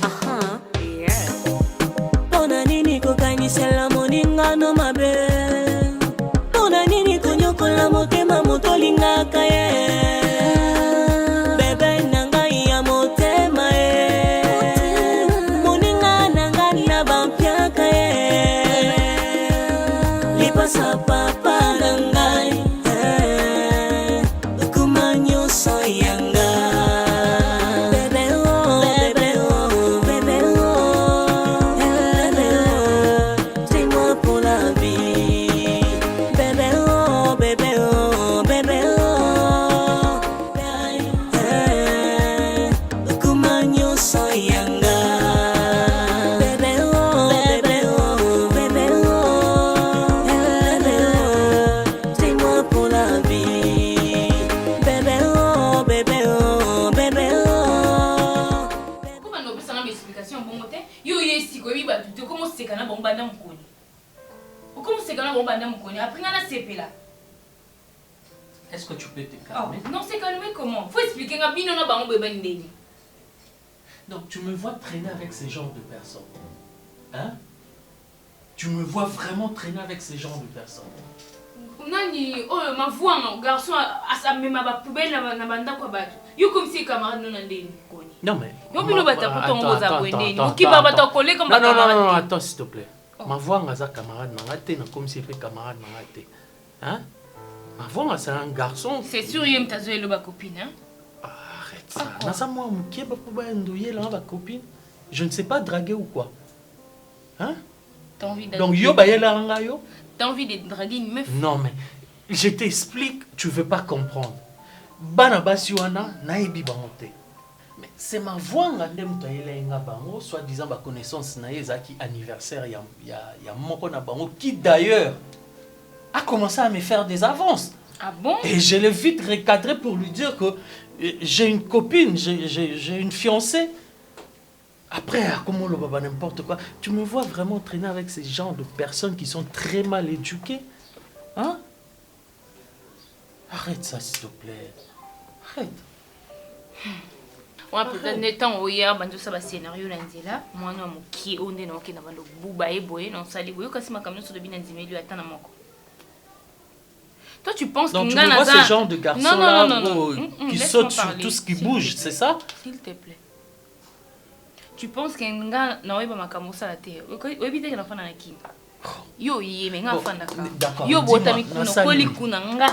Aha, yeah. Pona nini kokanyisela moninga no mabe? Pona nini konyokola motema motolingaka ye? Bebe nanga ya motema ye. Moninga nanga na bampiaka ye. Lipasa papa nangai. Ukumanyo soyanga. Est-ce que tu peux te calmer? Oh, non, c'est calmer comment? Faut expliquer à Bino na bango bébé ndeni. Donc tu me vois traîner avec ces genres de personnes. Hein? Tu me vois vraiment traîner avec ces genres de personnes. Nani, oh, ma voix, un garçon, à sa même ma poubelle, na banda kwa batu. Yo comme si camarade non ndeni. Non mais. Yo bino bata pour ton gros abonné. Non, attends s'il te plaît. Ma voix ngaza camarade nangate na comme si fait camarade nangate. Hein? Ma voix c'est un garçon. C'est sûr yem ta zoé ma copine hein? Arrête ça. Nasa moi mukie ba pouba ndouyer là ma copine. Je ne sais pas draguer ou quoi. Hein? T'as envie de. Donc yo ba yela nga yo? T'as envie de draguer une meuf? Non mais je t'explique, tu veux pas comprendre. Bana basi wana naebi bangote. Mais c'est ma voix ngandem toyela nga bango soit disant ba connaissance na ezaki anniversaire ya moko na bango qui d'ailleurs a commencé à me faire des avances. Ah bon? Et je l'ai vite recadré pour lui dire que j'ai une copine, j'ai une fiancée. Après, comment le baba n'importe quoi. Tu me vois vraiment traîner avec ces genres de personnes qui sont très mal éduquées. Hein? Arrête ça, s'il te plaît. Arrête. On a peut-être le temps où hier, banjo ça va scénario là. Moi non, mon qui on est non qui n'a pas le bouba et boy non ça les boy quand c'est ma camion sur le bien intimé lui attend à mon. Toi tu penses donc tu vois ce genre de garçons là qui sautent sur tout ce qui bouge, c'est ça? S'il te plaît. Tu penses qu'un gars n'a pas ma camion sur la terre. Oui bien qu'il a fait un qui. Yo yé mais un fan d'accord. Yo botami kuno koli kunanga.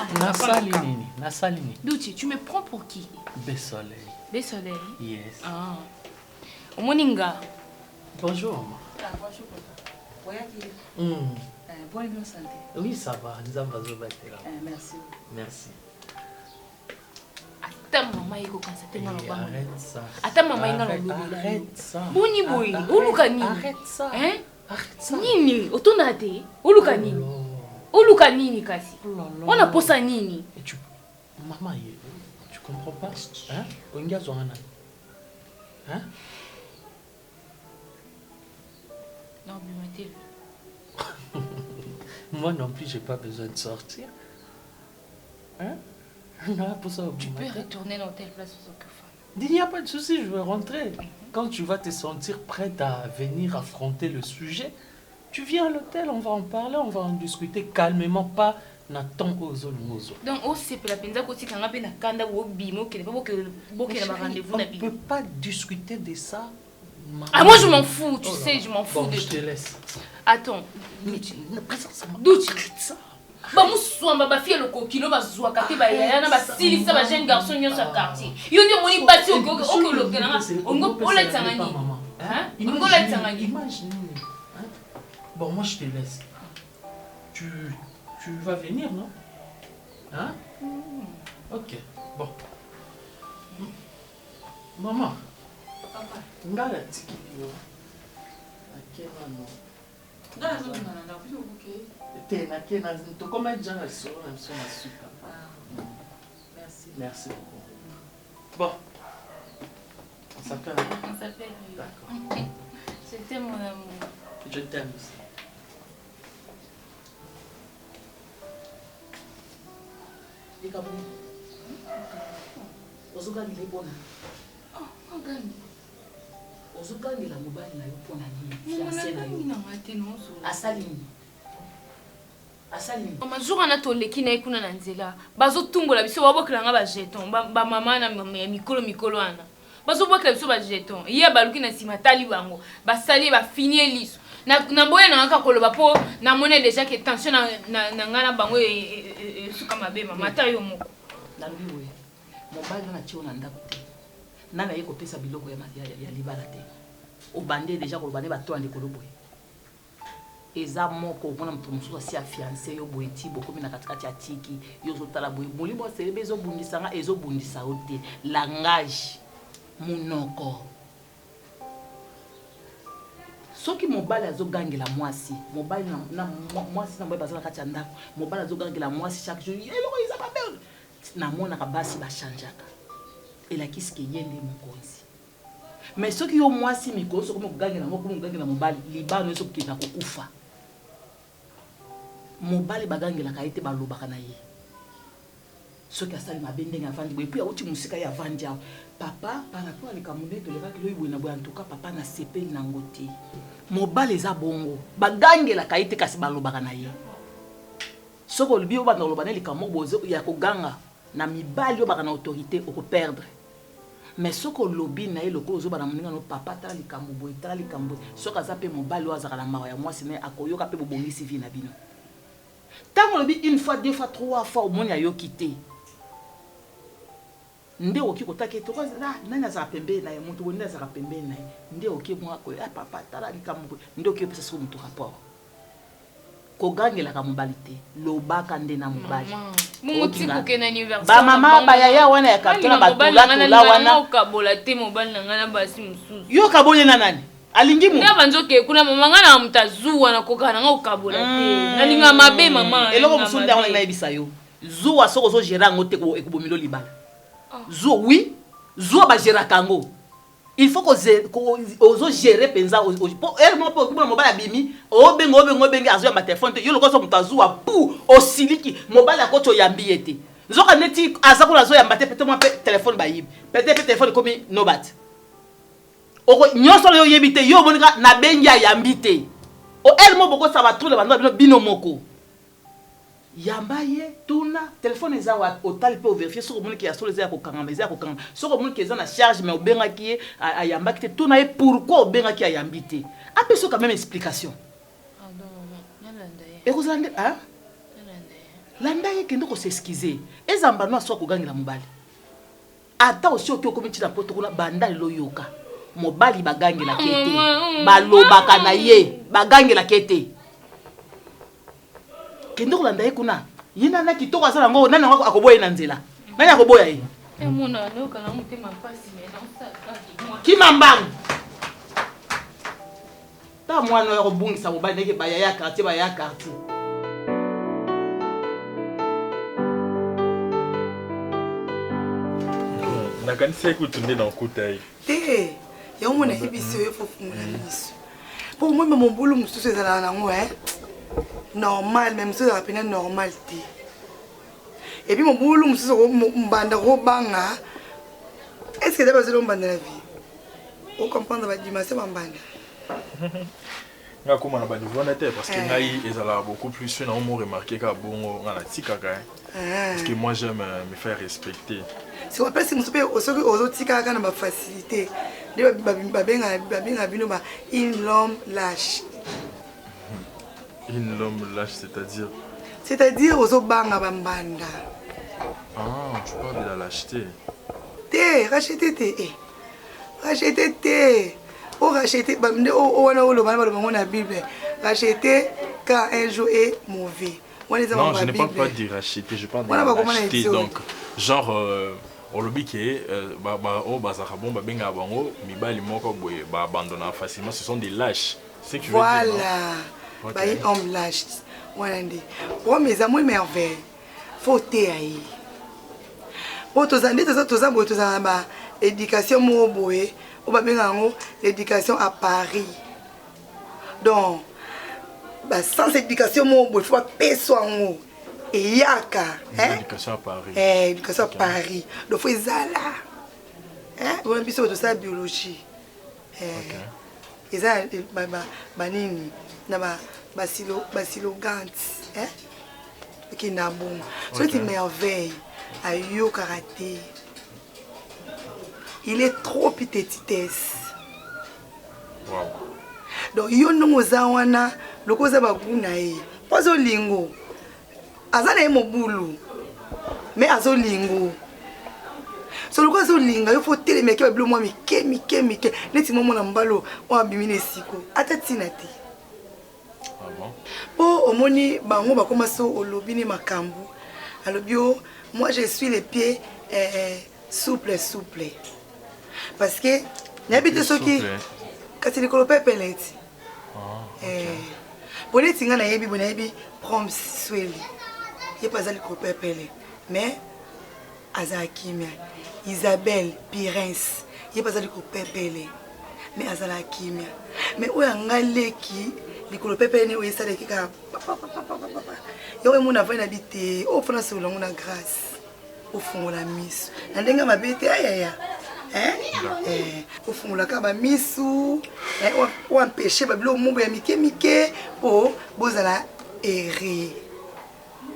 Na salini. Douti, tu me prends pour qui? Besoleil. Besoleil. Yes. Ah. Omoninga. Bonjour maman. Bonjour papa. Bonne santé. Oui, ça va. Nous avons besoin de là. Merci. Merci. Attends maman iko kansa tenga no Arrête ça. Attends maman inga no Arrête ça. Boni boy, uluka nini? Arrête ça. Hein? Arrête ça. Nini? Otona te? Uluka nini? Uluka nini kasi? On a posa nini? Et tu maman, tu comprends pas? Hein? Onga zwana. Hein? Non, mais Moi non plus, j'ai pas besoin de sortir. Hein? Tu peux retourner dans telle place aux occupations. Il n'y a pas de souci, je vais rentrer. Quand tu vas te sentir prête à venir affronter le sujet, tu viens à l'hôtel, on va en parler, on va en discuter calmement, pas n'attends aux mozo. Donc, on sait que la penza côté quand on a kanda ou bimo qui n'est pas rendez-vous. On ne peut pas discuter de ça. Ah, moi je m'en fous, tu sais, je m'en fous bon, de je te laisse. Attends. D'où ça? Ba muswamba ba fie loko kilo ba zwa kate ba yaya na ba silisa ba jeune garçon nyo sa quartier. Yo ndi moni bati o ko lo kana ongo pola tsangani. Hein? Ongo la tsangani. Imagine. Bon, moi je te laisse. Tu vas venir, non? Hein? OK. Bon. Maman. Papa. Ngala tiki yo. Akema no. Ngala zo ngana na plus OK. Tena kena to comment déjà la sur même sur ma super. Merci. Merci beaucoup. Bon. On s'appelle. On s'appelle. D'accord. C'était mon amour. Je t'aime aussi. Dikabuni. Ozuka nilipona. Oh, gani. ozogangela mobali na yo mpona nini fiancé na yo asali majour wana toleki na ye kuna na nzela bazotumbola biso babokelanga bajeton bamama na mikolo wana bazobwakela biso bajeton ye baluki na nsima tali bango basali bafini ye liso na boya na ngaka koloba mpo namoni déjà ke tension na ngai na bango esuka mabe mama ata yo moko nalobi boye mobali wana tie na ndako te nana ye kopesa biloko ya libala te obande déjà koloba ne bato ande kolo boye eza moko omona moto mosusu asi afiance yo boye ti bokomi na katikati ya tiki yo ozotala boye molimo selebe ezobundisa nga ezobundisa yo te langage munoko soki mobali azogangela mwasi mobali na mwasi na mobali baza na kati ya ndako mobali azogangela mwasi chaque jour eloko eza mabe namonaka basi bachangeaka elakisi ke ye nde mokonzi mais soki yo mwasi mikolo sokomi okogangela ngo komi okogangela mobali libano yo sokokenda kokufa mobali bagangelaka ye te balobaka na ye soki asali mabe ndenge avandi boye puis awuti mosika ye avandi awa papa par rapport à likambo nde tolekaki loyi boye na boye antuka papa na sepeli nango te mobali eza bongo bagangelaka ye te kasi balobaka na ye soki olobi yo banda koloba ne likambo boze ya koganga na mibali yo baka na autorité okoperdre mais soki olobi na ye lokolo ozoba na moninga no papa tala likambo boye tala likambo soki aza mpe mobali oyo azalaka na mawa ya mwasi ne akoyoka mpe bobongisi vie na bino ntango olobi une fois deux fois trois fois omoni ayoki te nde oki kotaki ete nani azalaka pembeni na ye moto boye nde azalaka pembeni na ye nde oki mwako papa tala likambo boye nde oki opesa soki moto rapport kogangelaka mobali te lobaka nde na mobali bamama bayaya wana ya kartona batulatola wana okabola te mobali na ngai na basi mosusu yo okaboli na nani alingi mu na banzoke kuna mama ngai na moto azuwa na koka na ngai okabola te nalinga mabe mama eloko mosusu nde yango nayebisa yo zuwa soki ozogere yango te ekobomilo libala zuwa oui zuwa bageraka yango il faut que gérer penza ermo po ko mobali abimi obenga azo ya telefone yo lokoso mutu azuwa pu osiliki mobali akoto yambi ete zoka neti azako nazo ya mbate peut-être moi téléphone ba yibi peut-être téléphone komi nobat oko nyoso yo yebite yo monika na bengi ya yambi te o ermo boko sa batule bando bino moko yambaye tuna téléphone eza wa otali pe vérifier soko moni ki ya solo eza ko kangamba eza ko kangamba soko moni ki eza na charge mais obenga ki ayamba ki te tuna e pourquoi obenga ki ayambi te ape so quand même explication et vous allez hein landa ye kendo ko s'excuser ezamba no aso ko gangela mobali ata aussi oki komi tina poto kuna banda lo yoka mobali bagangela kete balobaka na ye bagangela kete kendo kolanda ye kuna yina na kitoko asala ngo nani ngo akoboya na nzela nani akoboya ye mona loka na mutema pasi mais non ça kimambangu ta mwana ya kobungisa mobali ndeke baya ya quartier nakanisi ekutunde na okuta ye te yango mona yebiso yo fofungula miso po moi me mombulu mosusu ezalaka nango normal même ça appelle normal té et puis mon boulot monsieur mbanda robanga est-ce que d'abord c'est le mbanda la vie on comprendre ba dimanche ba mbanda nga kuma na ba niveau na té parce que ngai ezala beaucoup plus na on remarqué ka bongo nga na tika ka parce que moi j'aime me faire respecter si on appelle si monsieur pe osoki ozotika ka na ba facilité de ba benga bino ba in l'homme lâche. Une l'homme lâche, c'est-à-dire? C'est-à-dire aux banga bambanda. Ah, tu parles de la lâcheté. Té, racheter té. Racheter té. Oh, racheter, on a le mal dans la Bible. Racheter quand un jour est mauvais. Non, je ne parle pas de racheter, je parle de lâcheté. Donc, genre, on le dit que facilement, ce sont des lâches. C'est que tu veux dire, voilà. Okay. Bah, on lâche. Oh, mes amours merveilles. Faut t'aider. Pour tous les ans, l'éducation moboé, on va bien l'éducation à Paris. Donc, bah, sans éducation moboé, il faut pas payer soin. Et yaka. L'éducation à Paris. L'éducation à Paris. Donc, il faut y aller. On a besoin de ça biologie. eza banini na basilogante qui n'a bon. C'est une merveille. Ayo karaté. Il est trop petitesse. Wow. Donc yo no mozawana lokoza baguna e. Pozo lingo. Azana mobulu. Mais azo lingo. So lokoza linga yo faut telemeke bablo moi mike. Neti momo na mbalo o abimine siko. Atatina te. Ah bon? Oh, omoni bango bakoma so olobini makambu. Alobio, moi je suis les pieds souple. Parce que n'habite ce qui quand il colope peleti. Bonne tinga na yebi bonne yebi prom sweli. Il pas ali colope pelé. Mais Azakimia, Isabelle Pirens, il pas ali colope pelé. Mais Azakimia. Mais où angaleki likolo pepe ne oyesala kika yo emu na vana bité o fona so longo na grâce o fongola misu na ndenga mabete ayaya o fongola ka ba misu o empêcher ba bilo mumbo ya mike po bozala eri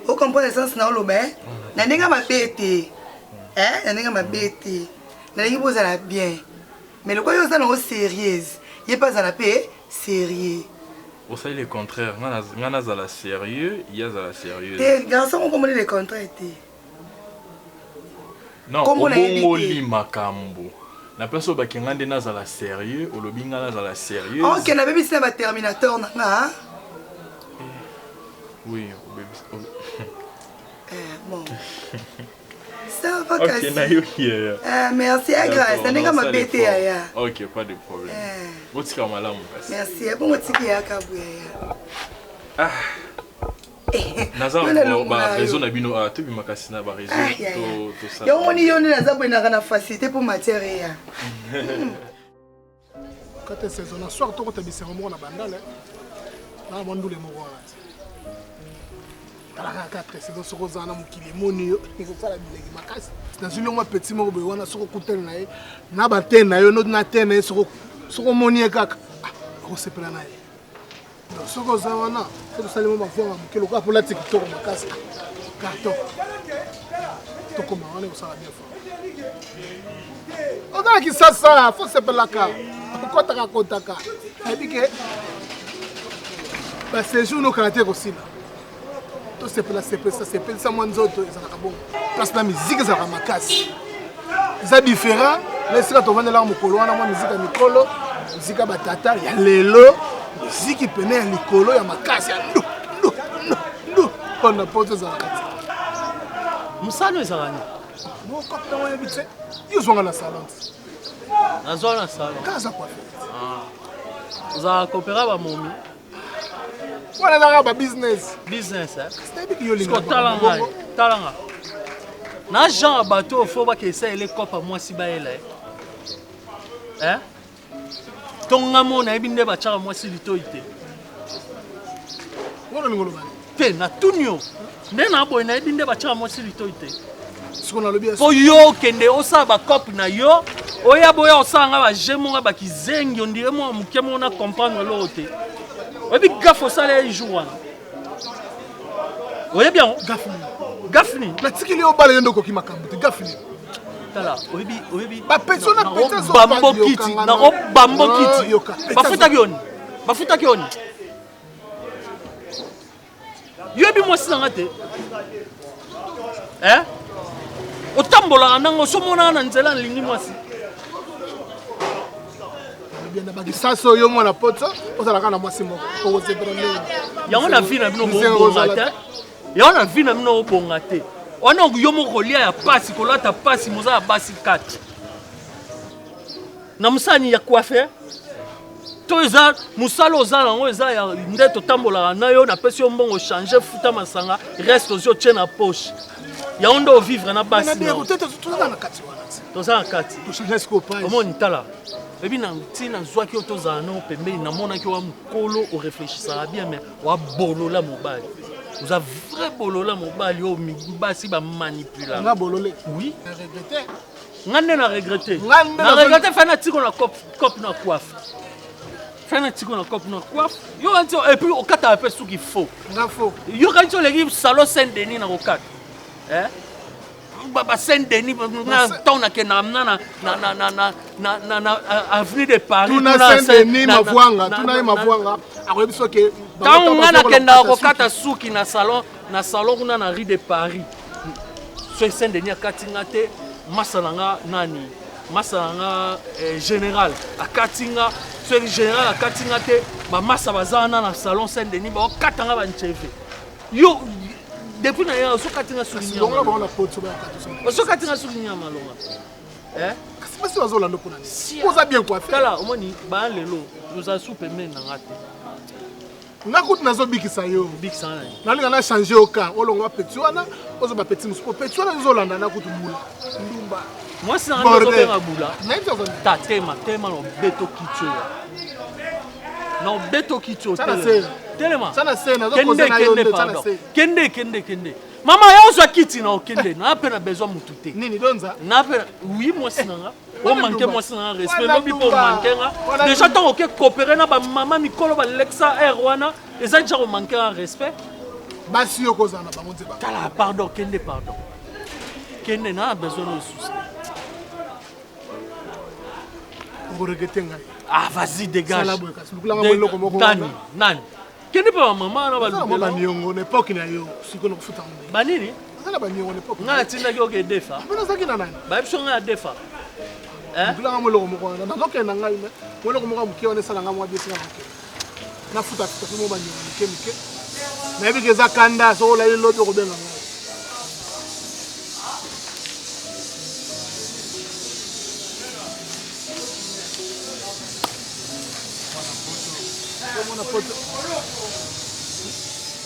o comprendre sens na oloba na ndenga mabete na ndenga mabete na ndenga bozala bien mais le quoi yo ça no sérieuse il pas à la paix sérieux. Vous savez le contraire, il y a la sérieux, il y a la sérieuse. Les garçons ont commandé les contrats. Non, au bon lit makambo. La personne qui a la sérieux, au lobby a la sérieuse. Oh, qui n'a pas mis un terminateur, non? Oui, bon. Ça va casser. Merci, grâce. Ok, pas de problème. Merci, bon, raison na bino a tubi makasi na ba raison to ça. Yo moni yo na zabu na facilité pour matière ya. Quand tu saison na soir to ko tabisa mo na bandale. Na mondu le mo wa. Ala ka saison soko zana mukili moni yo ko sala bileki makasi. Na zulu mo petit mo be wana soko kutel na ye. Na ba ten na yo no na ten na soko moni e kaka. Ko sepela na ye. Soko zawana, c'est ça le moment pour moi que le gars pour la TikTok ma casse carton. To comment on est ça bien fort. On a qui ça faut se la ka. Pourquoi tu racontes ka? Et puis que bah c'est jour nos caractères aussi là. Tout c'est ça moins d'autres ça va bon. Place la musique ça va ma casse. C'est différent. Là c'est là tu vas dans la mokolo na moi musique à mikolo, musique à batata, ya lelo. Ziki pene likolo ya makasi ya no on a posé ça musalo ezalani no kapta wa bitse yo zonga na salon na salon kaza kwa za coopéra ba momi wala na ba business c'est biki yo linga talanga na genre bateau faut ba que ça ele kopa moi si ba ele tonga mona ebinde bachaka mwasi litoite wona ngolo bani te na tunyo nde na boy na ebinde bachaka mwasi litoite sikona lobi po yo kende osa ba cop na yo oya boya osanga ba jemonga ba kizengi ondire mo muke mona comprendre lote obi gafo sala e jour oya bien gafni na tikili obala yendo ko kimakambu te gafni tala oyebi ba persona pesa so bambo kiti na bambo kiti bafuta kioni yobi mwasi nanga te otambola nango somona na nzela lingi mwasi bien ba kisaso yo mwana poto ozalaka na mwasi moko ko zebra yango na vie na bino bonga te yango na vie na bino bonga te on a yo moko lia ya pasi kolata pasi moza ya basi 4 na musani ya coiffeur to eza musalo ozala ngo eza ya ndeto tambola na yo na pesi yo mbongo changer futa masanga reste aux yeux na poche ya ondo vivre na basi na peut-être tout ça na kati wana to za kati to changer ce copain omoni tala ebi na ntina zwaki oto za na pembeni na mona ki wa mukolo o réfléchissera bien mais wa bolola mobali. Vous avez vrai bolola mobali o mibasi ba manipula. Nga bololé. Oui. Regretté. Ngande na regretter. Ngande Na regretter fait na tiko na cop na coiffe. Fait na tiko na cop na coiffe. Yo anti et puis au kata a fait ce qu'il faut. Nga faux. Yo quand tu l'équipe salon Saint-Denis na rokat. Hein? Baba Saint-Denis na ton na kena na avenue de Paris. Tuna Saint-Denis mavwanga, tuna mavwanga. Akoyebi soke quand on a kena rokata suki na salon kuna na rue de Paris. Ce Saint-Denis akatinga te masalanga nani? Masalanga général akatinga ce général akatinga te ba masa bazana na salon Saint-Denis ba katanga ba ncheve. Yo depuis na yo so katinga souligner. Donc là on a pote ba katinga. So katinga souligner malonga. Kasi si bazolanda mpona nini? Poza bien quoi faire. Kala omoni ba lelo nous a soupe men na ngate. Nga kuti nazobikisa yo. Bikisa na. Nalinga na changer au camp. Olonga petit wana, ozo ba petit musuko. Petit wana nzolanda na kuti mbula. Ndumba. Moi c'est un zo benga bula. Ta tema no beto kitcho. No beto kitcho sana tele. se. Telema. Sana se na zo koza na yo nde sana se. Kende. Mama ya ozo kiti na okende. Na pena besoin mutute. Nini donza? Na pena oui moi sinanga. On manque moi sinanga respect lobi pour manquer nga. Déjà tant OK coopérer na ba mama mikolo ba Lexa Air wana. Eza déjà on manquer un respect. Basi yo koza na bango nzeba. Kala pardon kende pardon. Kende na besoin de souci. Ah, vas-y, dégage. Nani? Kende pa maman na ba lukela. Ba niongo na époque na yo, siko no futa ngo. Ba nini? Na ba niongo na époque. Nga tinda ki oke defa. Bona zaki na nani? Ba biso nga defa. Lukela ngo loko moko na ndoke na ngai me. Mo loko moko mukie wana sala nga mwa bisi na mukie. Na futa futa mo ba niongo mukie. Na bi keza kanda so la lo to ko benga ngo.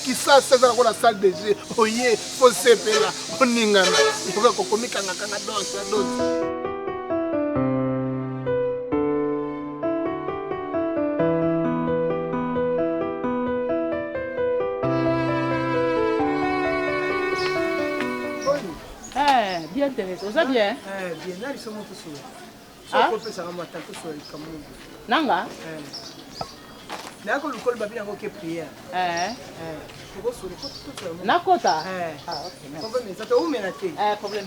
Qui ça c'est dans la salle de jeu oye faut sepela oningana il faut ko komikanga kanga danse bien intéressant. Ça bien? Bien, là, ils sont tous sur. Ah? Nanga? Là, quand le col va bien, on prière. Nakota? Ah, ok. Problème, ça te où mais la problème.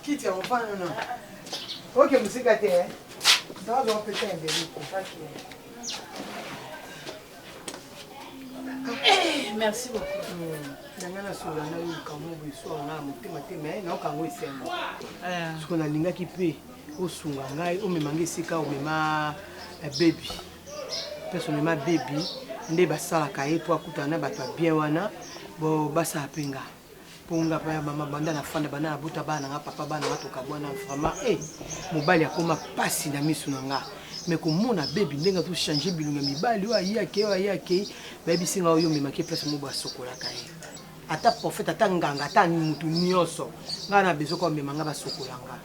Qui tient enfin non? Ok, monsieur Gaté, hein? Ça va péter un délit. Merci beaucoup. Nangana sola na yo kamu biso na motema tema na kango isembo. Siko na linga ki pe osunga ngai o memangi sika o mema baby. Personnellement baby nde basala ka ye po akutana bato bien wana bo basa penga. Ponga pa mama banda na fanda bana na buta bana nga papa bana ngatoka bwana vraiment mobali akoma pasi na misu nanga. Mais comment on a baby ndenga tout changer bilunga mibali wa yake baby singa oyo memaki place mo ba sokola kaye. Ata prophète ata nganga ata mutu nyoso ngana bezoko memanga ba sokolanga.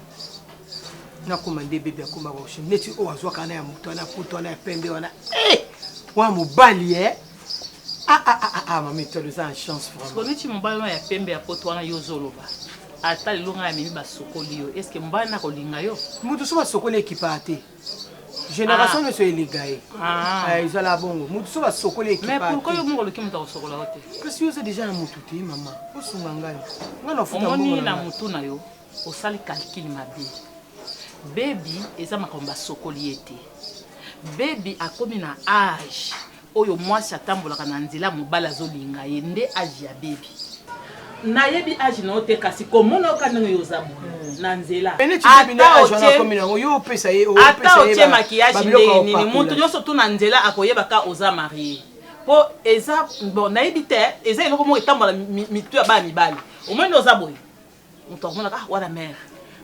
Na komande baby akoma ba oshi neti o azwa kana ya mutu na puto na pembe wana wa mobali mami tu as une chance vraiment. Parce que mobali ya pembe ya poto wana yozoloba. Ata lilonga ya memi ba sokoli yo. Est-ce que mbali na kolinga yo? Mutu so ba sokoli ekipate. Génération ne se éligaye. Ils ont la bongo. Mutu va sokoler qui. Mais pourquoi yo mongo le kimu ta sokola hote? Parce que c'est déjà na mututé maman. O sungangai. Ngana futa bongo. Omoni na mutu na yo. O sali calcul mabe. Baby eza makomba sokoli ete. Baby akomi na âge. Oyo mwasi atambolaka na nzela mobala zolinga ye nde âge ya baby. Nayebi âge na ote kasi komona okanga yo zabu na nzela. Ata otie maquillage nini mutu nyonso tu na nzela akoyeba ka oza marié. Po eza bon nayebi te eza eloko mo etambola mitu ya ba mibali. Omoni oza boye. Mutu akomona ka wala mère.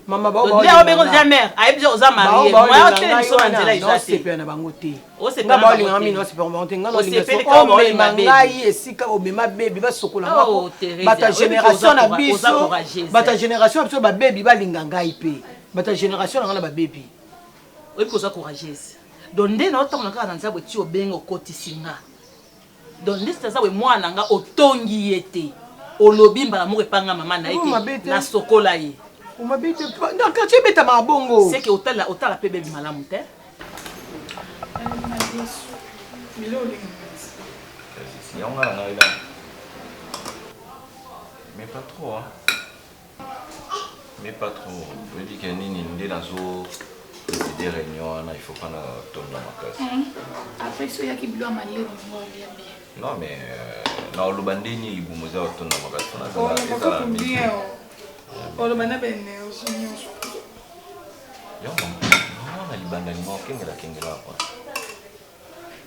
Mama ba ba. Leo bengo za mère, ayebi oza marié. Moi ote biso na nzela eza te. Pe na bango te. O se pa ba linga mino se pa bango te ngano linga. O me mangai esika o me ma baby ba sokola ngako. Bata génération na biso. Bata génération biso ba baby ba linga ngai pe. Bata génération ngana ba baby. O iko za courageuse. Donc nde na otamona ka na nzabo ti obengo kotisinga. Donc nde ça we mwana nga otongi yete. olobi mbala moko epanga mama na ye na sokola ye dans quartier beta mabongo c'est que otala pe bebi malamu te mais pas trop hein. Mais pas trop. Je dis qu'il y a une des réunions, il faut prendre ton dans ma classe. Après, il y a qui bloque ma lèvre. Non, mais dans le bandini, il vous a ton dans ma classe. Oh, pas bien. Oh, le bandana ben non, on a le bandani, mais on a kengela quoi.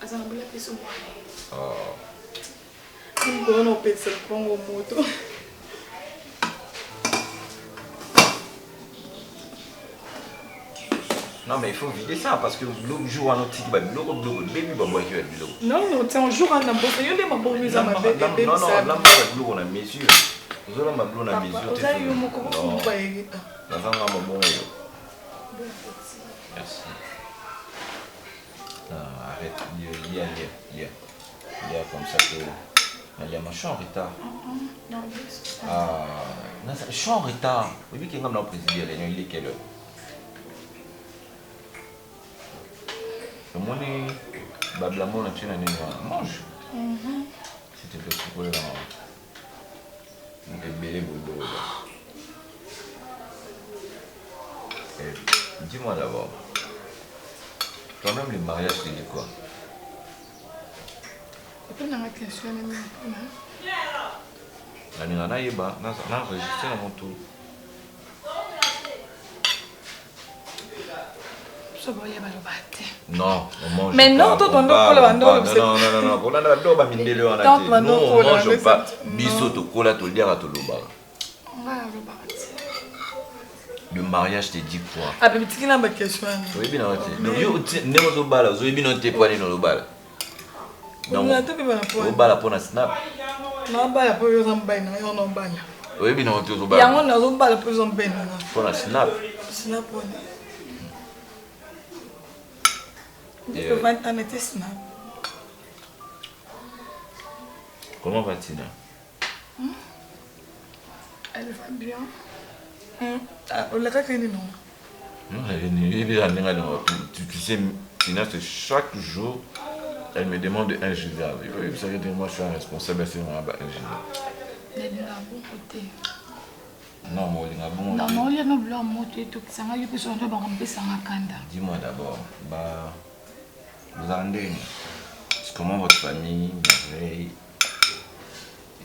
Asa na bula peso moi. Oh. On a peut se prendre au moto. Non, mais il faut vider ça parce que le jour où on a petit baby, non, c'est un jour on a bossé. Il y a ma bonne mise à ma bébé. Non, là, on a mesure. Nous allons m'appeler la mesure. Non, merci. Non, arrête. Il y a comme ça que. Il y a ma chambre en retard. Ah, je suis en retard. Oui, mais quand on a présidé, il est quelle heure? Le monde est bablamon, tu n'as pas mange. Si tu peux souper là, tu es belé boulot. Dis-moi d'abord, toi-même le mariage, tu dis quoi? Tu peux n'arrêter sur la même. La nana est bas, n'a enregistré à mon tour. Non, on mange. Mais non, toi, on doit coller non, on a d'abord pas mis le en la tête. Non, on mange pas. Bisous, cola, tu le diras, tu le bar. Le mariage te dit quoi? Ah, mais tu n'as pas de question. Oui, bien, tu n'es pas au bal, vous avez bien noté pour aller dans le bal. Non, au bal pour la snap. Non, bal pour les emballer, non, non, bal. Oui, bien, on est au bal. Il y a un autre bal pour les emballer. Pour la snap. Snap, on est. Tu peux pas mettre snap. Comment va-t-il? Elle va bien. On l'a pas connu, non? Non, tu sais, chaque jour, elle me demande un ingénieur. Vous savez, moi, je suis un responsable, c'est un ingénieur. Elle est là, bon côté. Non, moi, il y a bon côté. Non, il y a un blanc, moi, tu es tout ça. Il y a plus de kanda. Dis-moi d'abord, vous en êtes comment votre famille, Merveille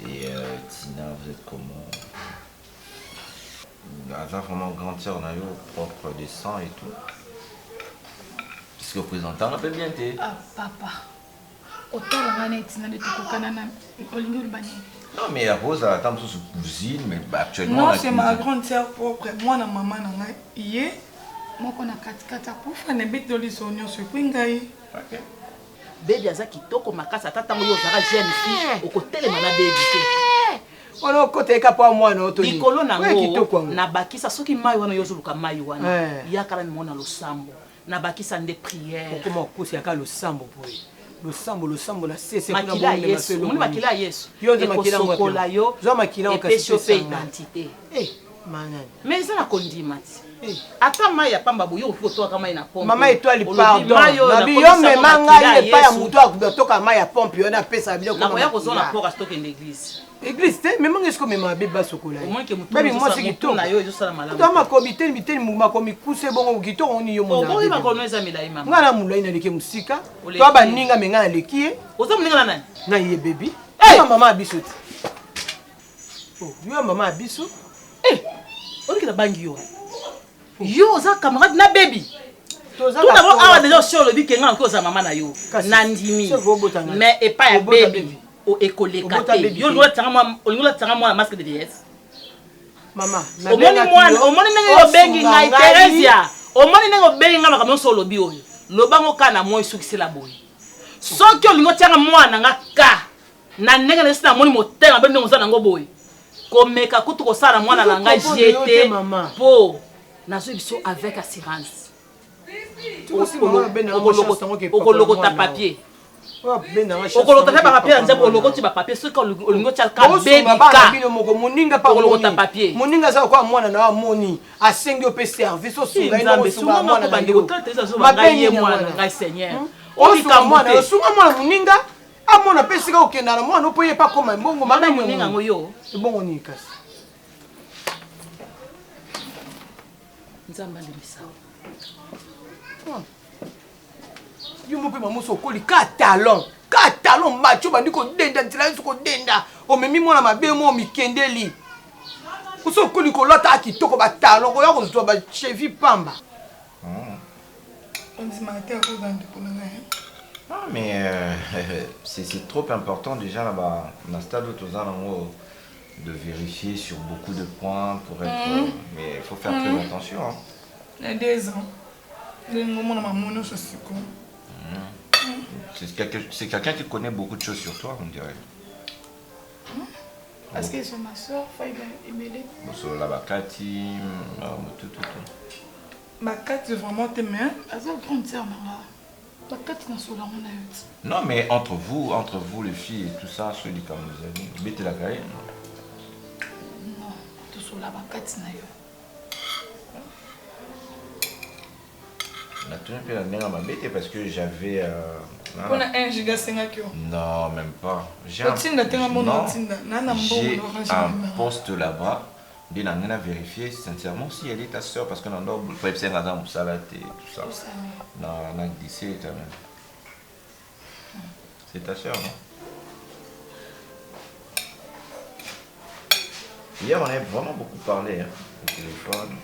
et Tina, vous êtes comment? Avant vraiment grande sœur, on a eu propre des sangs et tout. Puisque représentant, on appelle bien t'es. Ah, papa. Autant la manette, Tina, de tout canana, non, mais à cause de la table sous cousine, mais actuellement. Non, c'est ma grande sœur propre. Moi, na maman, hier. Moi, on a 4 pour faire des bêtes de l'isonio sur Pingaï. Ok. Bébé aza kitoko makasa tata ngo yozaka jeune fille okotelema na bébé te ono koteka pa mwana otoni likolo nango na bakisa soki mai wana yozuluka mai wana yakala ni mona losambo na bakisa nde prière okoma okusi aka losambo boye losambo la sese kuna makila Yesu moni makila Yesu yoze makila ngokola yo zo makila okasi pe identité manani mais ça na kondima ti ata mai ya pamba boyo foto kama ina pompe mama étoile pardon na biyo mema ngai epa ya mutu akutoka mai ya pompe yo na pesa biloko na koya kozona pora stock en l'église église te mema ngesko mema beba sokola au moins que mutu baby moi c'est kitoko na yo ezosala malamu to makobiteni biteni makomi kuse bongo kitoko oni yo mona obo ba kono eza milai mama ngana mulai na leke musika to ba ninga menga na leki oza muninga na nani na ye baby mama abiso ti oh yo mama abiso on bangi yo yo za camarade na baby tout d'abord awa déjà sur le bic nga ko za maman na yo nandimi mais et pas ya baby o ekoleka te yo ngola tanga moi masque de vieillesse maman omoni nenge yo bengi na Teresia omoni nenge yo bengi nga makamyo so lobi oyo lobango kana moi sukisi la boy soki olingo tianga mwana nga ka na ndenge na sina moni motema bende ngoza nango boy komeka kutu kosala mwana na nga jete po nazo biso avec assurance okolokota papier okolota te papier ya nzambe olokoti bapapier soki olingo tiaka moninga olokota papier moninga aza kwa mwana na amoni asengi yo mpe service osunga nzambe mwana bandeko tata ezazoba ngai ye mwana ngai seigneur osunga mwana moninga amona mpe sika okenda na mwana opo ye pa koma mbongo mwana moninga yango yo ebongo nini kasi nzambe alimisa yo mo mpe mamoso okoli ka talon macho bandi kodenda nzela yesu kodenda omemi mwana mabe mo mikendeli oso okoli kolata kitoko batalon koya kozwa bachevi pamba Non, mais c'est trop important déjà là-bas, dans le stade où tous de vérifier sur beaucoup de points pour être. Mais il faut faire très attention. Hein. Il y a 2 ans. C'est quelqu'un qui connaît beaucoup de choses sur toi, on dirait. Parce que c'est ma soeur, Sur la Bakati, tout. Bakati, vraiment, t'es mère. Elle est grande sœur, non, mais entre vous les filles et tout ça, ceux qui comme vous amis, mettez la gaïne. Non, tout sur la Bakati. On a toujours fait la dernière ma bête parce que j'avais. On a 1 giga 5 kg. Non, même pas. J'ai un poste là-bas. Il a vérifié sincèrement si elle est ta soeur parce que dans notre web c'est madame Salat et tout ça. Non, on a glissé quand même. C'est ta soeur, non? Hier on a vraiment beaucoup parlé hein, au téléphone.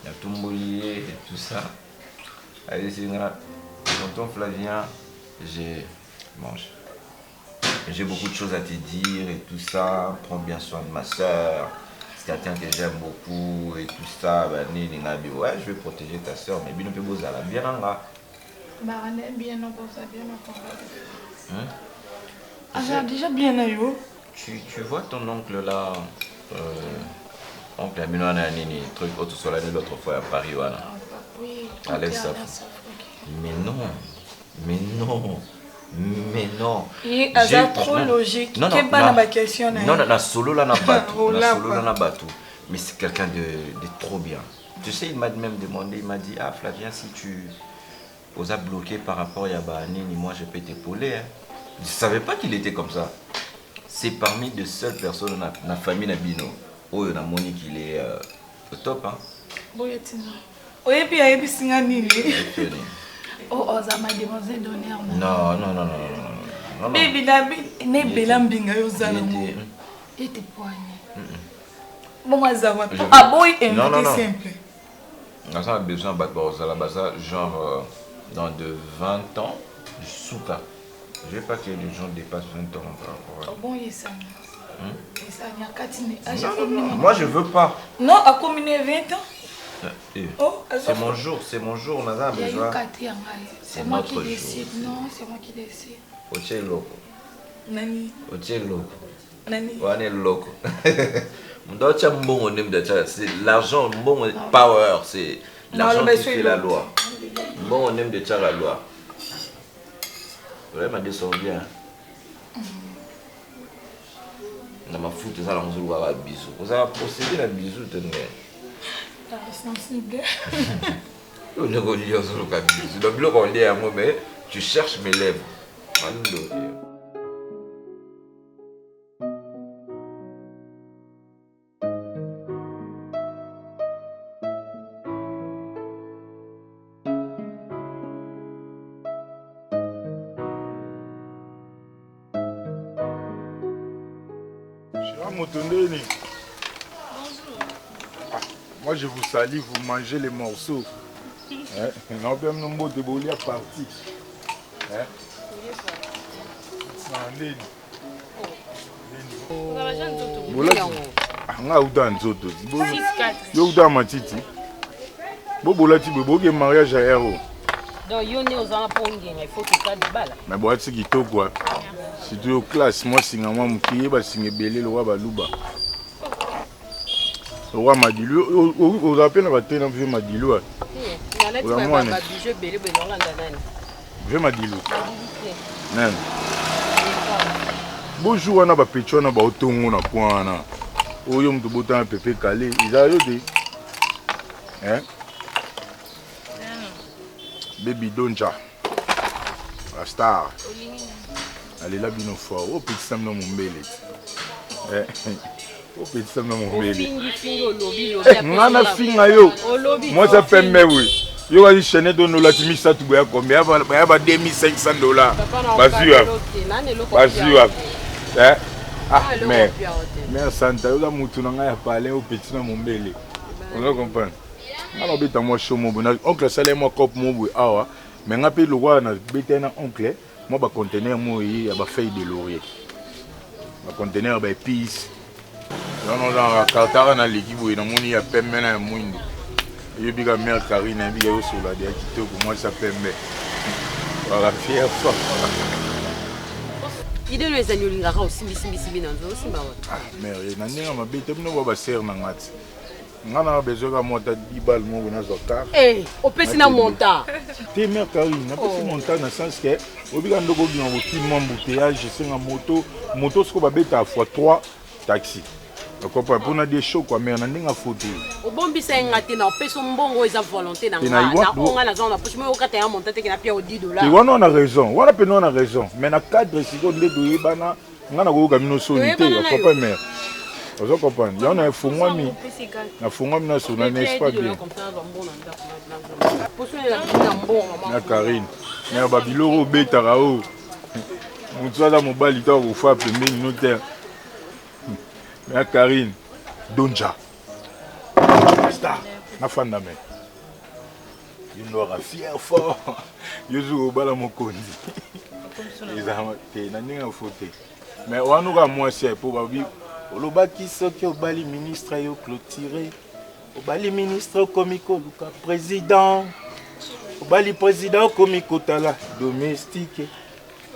Il y a tout mouillé et tout ça. Allez, c'est tonton Flavien, j'ai beaucoup de choses à te dire et tout ça. Prends bien soin de ma soeur. Quelqu'un que j'aime beaucoup et tout ça, ouais, je vais protéger ta soeur, mais bien on peut bosser là, bien là. Déjà bien ayo. Tu vois ton oncle là, oncle Amino Nini, truc autre sur l'année l'autre fois à Paris, voilà. Oui. Allez ça. Mais non. Il est trop logique. Non, solo là n'a pas tout. Mais c'est quelqu'un de trop bien. Tu sais, il m'a même demandé, il m'a dit, ah Flavien, si tu oses bloquer par rapport à Yabanini, moi je peux t'épauler. Hein. Je ne savais pas qu'il était comme ça. C'est parmi de seules personnes dans la famille Nabino. Oh, il y a Monique, il est au top. Hein. Oh, ça m'a demandé d'honneur. Non. Baby, ne belambinga yo zana mo. Était poigné. Bon, azava. Ah boy, invité simple. On a besoin de battre genre dans de 20 ans, souka. Je veux pas que les gens dépassent 20 ans par rapport à. Bon, il ça. Non, moi je veux pas. Non, à combien 20 ans? Oh, c'est mon jour, on a besoin. C'est moi qui décide, non, c'est moi qui décide. Oche loco. Nani? Oche loco. Nani? Wane loco. C'est l'argent, bon power, c'est l'argent qui fait la loi. Bon, on aime de faire la loi. Vraiment descend bien. On m'a foutu ça dans le bisou. Vous avez procédé la bisou, tenez. Sensible. Tu cherches mes lèvres. Moi je vous salue, vous mangez les morceaux. Non, même nos mots de bolia parti. Mariage à héros. Donc, il faut que tu fasses des balles. Mais bon, c'est qui quoi. Si tu es au classe, moi, c'est un homme qui est belé le roi Balouba. Le roi Madilou, vous appelez la bataille dans le Madilou. Viens Madilou. Même. Bonjour, on a pas pécho, on a pas autant on a point na. Oyo mtu bota un pépé calé. Ils a yoté. Hein? Baby Donja. La star. Allez là bino fort. Oh petit sam dans mon belé. Oh petit sam dans mon belé. Ngana finga yo. Moi ça fait mais oui. Yo va chaîner de nous la timisa tu boya combien? Ba ba $2500. Vas-y. Hein? Ah mais Santa yo la mutu na ya parler au petit na mon belé. On comprend. Alors beta moi show mon bon oncle ça moi cop mon boy awa mais ngapi le roi na beta na oncle moi ba conteneur moi ya ba feuille de laurier. Ba conteneur ba épices. Non la cartara na l'équipe na moni ya pembe na muindo. Yo biga mère Karine biga yo sur la dia kitoko moi ça pembe. Voilà fier fort. Idée les agneaux lingara aussi simbi dans aussi ba. Ah mère na ninga mabete mno ba ser na ngati. Ngana besoin ka monta 10 balles mo na zokar. Eh, o pesi na monta. Te mère Karine, na pesi monta na sens que obiga ndoko bi na ki mo embouteillage senga moto siko ba beta x3 taxi. Ko pa pona des show quoi mais na ndinga photo. O bombi sa ngati na peso mbongo eza volonté na nga. Na onga na zona push mo okata ya monta te na pia o $10. Tu vois on a raison. Wana pe non a raison. Mais na cadre siko nde do yebana ngana ko ka mino solité, ko pa mère. Vous comprenez? Il y en a un fongwami. Un fongwami na sona n'est pas bien. Na Karine. Na babiloro betarao. Mutsaza mobali ta ko fa pembeni notaire. Na Karine. Donja. Basta. Na fanda me. Il n'aura fier fort. Yozu obala mokonzi. Ezama te na ninga fote. Mais wanuka moi c'est pour babi. Olobaki soki obali ministre yo clôturé. Obali ministre komiko luka président. Obali président komiko tala domestique.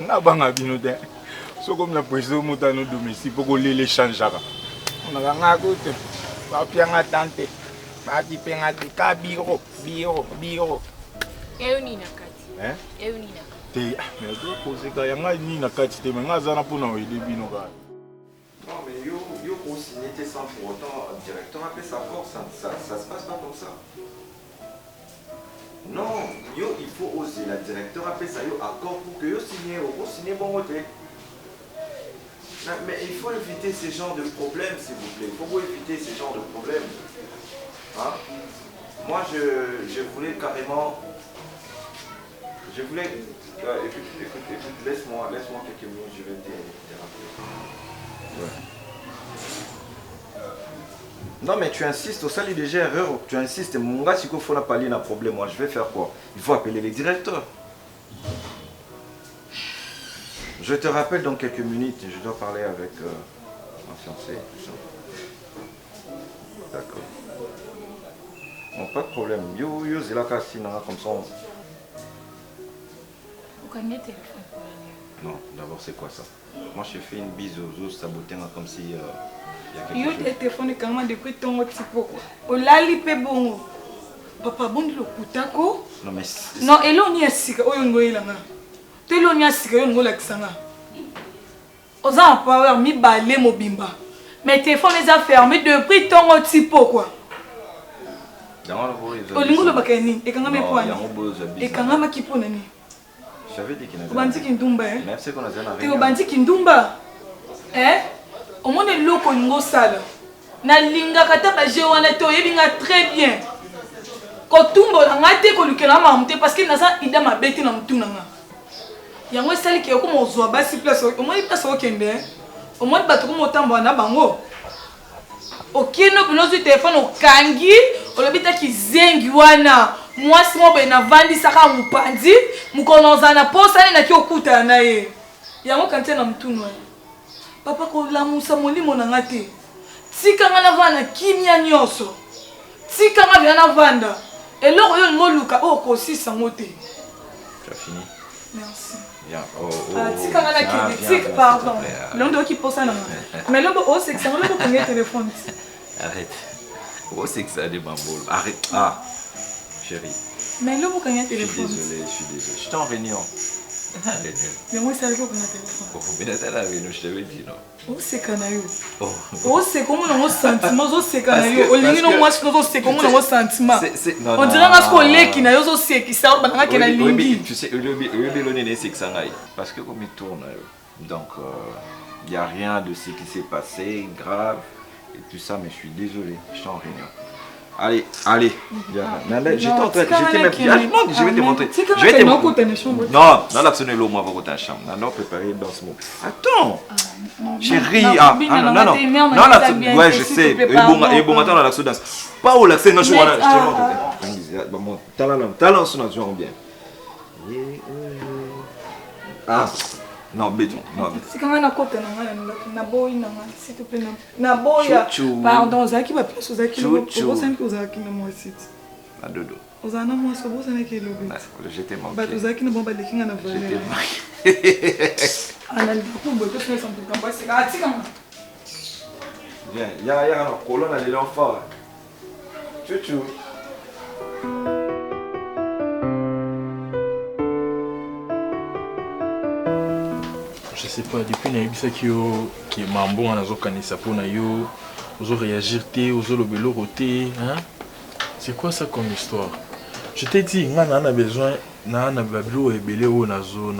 Na banga bino de. So comme la président mutano domestique pour les changeara. On a nga gote. Ba pianga tante. Ba ti penga ti ka biro. Euni na kati. Hein? Euni na kati. Te mais do poser ka yanga ni na kati te mais nga zana pona o ide bino ka. Non, mais yo pour signer sans pour autant le directeur appelle sa force, ça se passe pas comme ça. Non, yo il faut oser, la directeur appelle ça yo accord pour que yo signer bon côté. Mais il faut éviter ce genre de problèmes s'il vous plaît, il faut éviter ce genre de problèmes. Hein? Moi je voulais carrément, écoute, laisse-moi quelques minutes, je vais te rappeler. Ouais. Non mais tu insistes, au salut déjà erreur, tu insistes, mon gars, si il faut parler d'un problème, moi je vais faire quoi? Il faut appeler les directeurs. Je te rappelle dans quelques minutes, je dois parler avec ma fiancée. D'accord. Bon, pas de problème. Yo, c'est là comme ça. Vous connaissez le téléphone? Non, d'abord c'est quoi ça? Moi je fais une bise aux os sabotés comme si il y a quelque chose. Yo téléphone quand même depuis ton tipo quoi. O lali pe bongo. Papa bondi lo kutako. Non mais non eloni asika oyo ngoyelanga. To eloni asika yo ngola kisanga. Oza power mi balé mobimba. Mais téléphone les a fermé depuis ton tipo quoi. Olingo lo bakani ekanga me poani. Ekanga makipo nani. J'avais dit qu'il n'avait pas. Bandiki ndumba hein. Même c'est qu'on a déjà la réunion. Bandiki ndumba. Hein? Au moins le loko ngo sala. Na linga kata ba je wana to yebinga très bien. Ko tumbo na ngate ko lukela mamte parce que naza ida mabeti na mtuna nga. Yango sali ke ko mo zo basi place au moins place au kende. Au moins ba to ko motambo na bango. Okino binozo téléphone okangi, olobita ki zengi wana. Moi si mo be na vandi saka mupandi, mukonoza na posa na ki okuta na ye. Yango kante na mtuno. Papa ko la musa molimo na ngate. Tika nga na vana kimia nyoso. Tika nga bia na vanda. Eloko yo ngoluka o ko sisa ngote. Tu as fini? Merci. Bien. Tika nga na kende, tika pardon. Londo ki posa na. Mais lobo o c'est que ça lobo ko nge téléphone. Arrête. Oh c'est que ça des bamboles. Arrête. Ah. Chérie, Mais là, vous avez un Je suis téléphone. désolé. J'étais en réunion. Mais moi, c'est avec vous qu'on a un téléphone. Oh, mais là, la réunion, je t'avais dit, non. Oh, c'est canaillou. Oh. Oh, c'est comment on a un sentiment. Oh, c'est canaillou. Au lieu de moi, c'est comment on a un sentiment. On dirait qu'on est qui n'a pas c'est qui sort, on a qui n'a oui, tu sais, c'est que ça aille. Parce que comme il tourne, donc il n'y a rien de ce qui s'est passé, grave, et tout ça, mais je suis désolé, je suis en réunion. Allez, j'étais en train, je vais te montrer. Je vais te montrer. Non, non, la sonne moi pour ta chambre. Non, préparé dans ce mot. Attends, chérie, non, ouais, je sais. Et bon, attends, la sonne. Pas où l'accès, non, je vois là. Talent, sonne, je vois bien. Ah. Non, béton. C'est quand même un côté, s'il te plaît. Naboya. Pardon, Zaki va plus aux Zaki. Vous savez que vous avez moi aussi. À dodo. Vous avez moi, vous savez que le j'étais manqué. Bah, vous avez qui ne vont pas les kinga na volé. J'étais manqué. Ah, là, du coup, vous pouvez faire son truc comme ça. C'est gratuit, quand même. Viens, il y a un colonne à l'élan fort. Chouchou. Je sais pas, depuis que qui est mambo on a zokanisa pour na yo, ozo réagir té, ozo lobelo roté, hein? C'est quoi ça comme histoire? Je t'ai dit, on a besoin na bablo ebele o nazo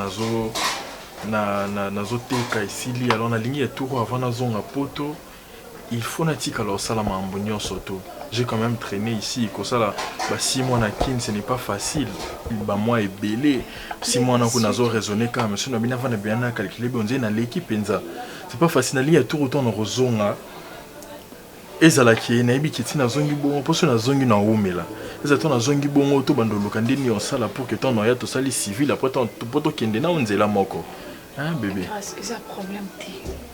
teka ici alors na ligne tout avant nazo nga poto, il faut na tika lo sala mambo nyoso. J'ai quand même traîné ici, comme ça là, 6 mois na kin, ce n'est pas facile. Bah moi est belé. 6 mois na kunazo raisonner quand même. Sinon bien avant de bien calculer, on dit na l'équipe penza. C'est pas facile. Il y a tout autant de rozonga. Ezala ki na ibi kiti na zongi bongo, poso na zongi na omela. Ezato na zongi bongo to bando lokandi ni osala pour que ton oya to sali civil après ton poto kende na onzela moko. Hein bébé? Est-ce que ça problème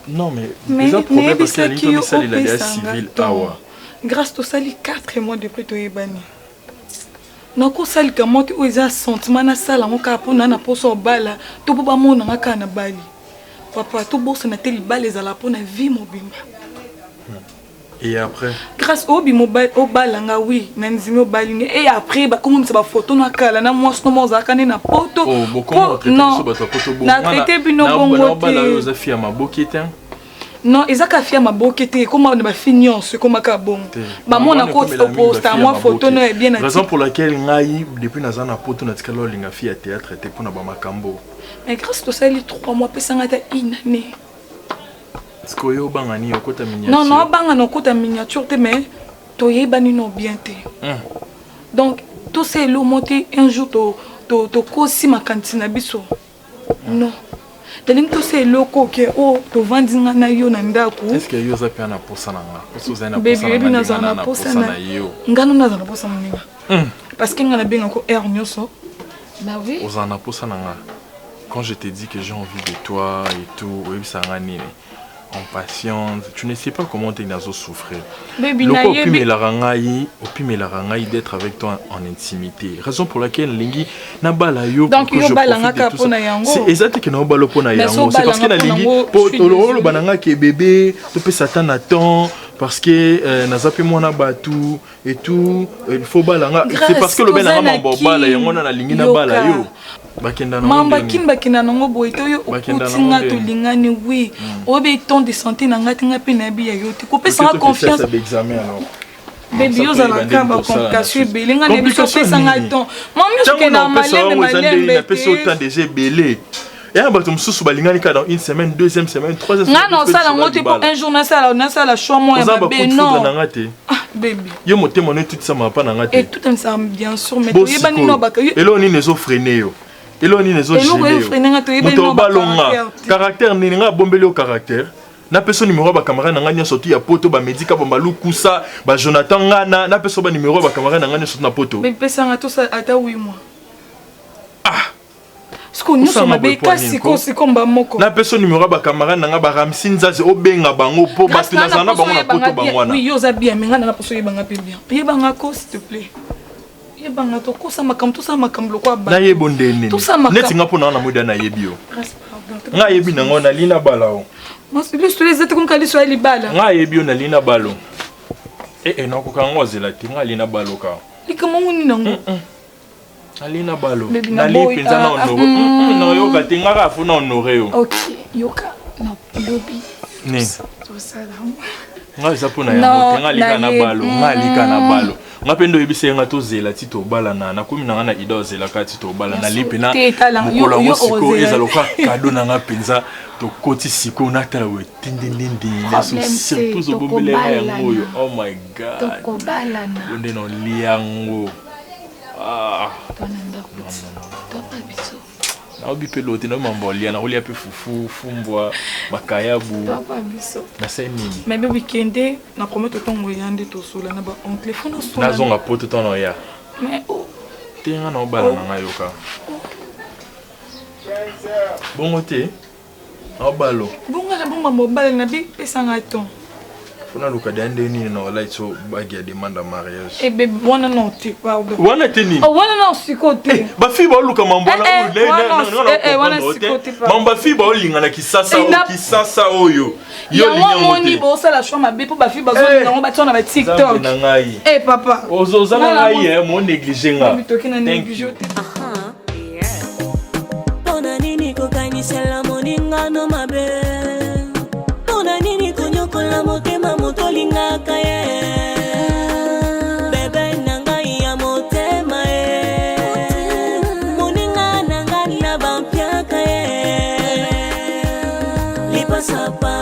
non mais ça problème parce que ni to sali la civil awa. Grâce au sali 4 mois depuis to ebani. Nako sali kama ki oza sentiment na sala ngo ka pona na poso bala to boba mona ngaka na bali. Papa to bossa na teli bala za la pona vie mobimba. Et après grâce au bi mobile au balanga oui na nzimi obalinge et après ba comme ça ba photo na kala na moi no moza kana na poto. Oh beaucoup traiter so ba photo bon. Na traiter bino bongo. Na bala yo za fia mabokete. Non, ils ont qu'à faire ma bokete, comme on a fini, c'est comme un bon. Bah moi on a poste à moi photo non est bien. Raison pour laquelle ngai depuis nazana poto na tikalo linga fi à théâtre était pour na ba makambo. Mais grâce à ça les 3 mois pesa ngata inane. Est-ce que yo bangani okota miniature? Non non bangana okota miniature te mais to yebani no bien te. Donc tout c'est le monter un jour to kosi ma cantine biso. Non. Tandis que c'est loco que oh to vandinga na yo na ndako. Est-ce que yo za pia na posa na nga? Parce que za na posa na yo. Ngano na za na posa na. Parce que ngana benga ko air nyoso. Bah oui. Oza na posa na nga. Quand je t'ai dit que j'ai envie de toi et tout, oui ça ngani en patience, tu ne sais pas comment tu as souffrir. Loko opime la rangai d'être avec toi en intimité. Raison pour laquelle lingi na bala yo donc yo balanga ka pona yango. C'est exact que na bala pona yango. C'est parce que na lingi po tololo bananga ke bébé, to pe satan attend parce que nazapi mona batu et tout, il faut balanga. C'est parce que le benanga mambo bala yango na lingi na bala yo. Mamba kinda nango boito yo otinga to lingani oui obe ton de santé nanga tinga pe na bi ya yo te ko pesa confiance bébé yo za na kamba complication belinga ne biso pesa nga ton mami yo ke na malembe na pesa autant déjà belé et un bateau mususu balingani ka dans une semaine, deuxième semaine, troisième semaine. Non ça la ngote pour un jour na ça la choix moi bébé non bébé yo moté mon tout ça m'a pas na ngate et tout ça bien sûr mais to yebani no baka et là on est nezo freiner yo. Et là, on est les autres caractère, n'est pas bombé au caractère. Na personne numéro ba camarade na nganya surtout ya poto ba médica ba maluku sa ba Jonathan ngana na personne ba numéro ba camarade na nganya surtout na poto. Mais pesa nga tout ça ata 8 mois. Ah. Ce qu'on nous sommes ba kasi ko c'est comme ba moko. Na personne numéro ba camarade na nga ba Ramsin za o benga bango po ba tuna zana bango na poto bangwana. Oui, yo za bien mais nga na poso yebanga pe bien. Yebanga ko s'il te plaît. Yebanga to ko sa makam tout ça makam loko ba. Na yebonde nini. Neti nga pona na muda na yebio. Nga yebi na ngona lina balao. Moi je te les êtes comme kali so ali bala. Nga yebio na lina balo. Na ko ka ngozela ti nga lina balo ka. Likamo nguni nango. Alina balo. Nali penza na honore. Non yoka tingaka funa honore. OK, yoka. Non, lobi. Ne. Tout ça là. Nga zapona ya motenga lika na balo, nga lika na balo. Nga pendo yebise nga to zela ti to bala na kumi na nga na ida zela ka ti to bala na lipe na mokolo ngo siko ezaloka kado na nga penza to koti siko na tala we tindindindi na so surtout zo bombele ya ngoyo. Oh my god. To ko bala na. Onde no liango. Ah. To pa biso. Na obi pelote na mambolia na olia pe fufu fumbwa makayabu. Papa biso. Na seni. Mais be weekend na promettre tongo yande to sola na ba on téléphone so. Na zonga poto tono ya. Mais tenga na obala na ngayoka. Bongo te. Obalo. Bongo na bongo mobile na bi pesa ngaton. Funa luka dande ni na wala itso bagi ya demande mariage. Eh bébé wana non te pardon. Wana te ni. Oh wana non sikote. Ba fi ba luka mambala wana sikote pa. Mamba fi ba olinga na kisasa oyo. Yo moni bo sala choix mabe po ba fi ba zo linga ngo ba tsona ba TikTok. Eh papa. Ozoza na ngai mo négliger nga. Bitoki na négliger. Pona nini kokanyisela moninga no mabe. Pona nini konyokola motema motolingaka ye. Bebe nanga ya motema ye. Moninga nanga na bampiaka ye. Lipasa pa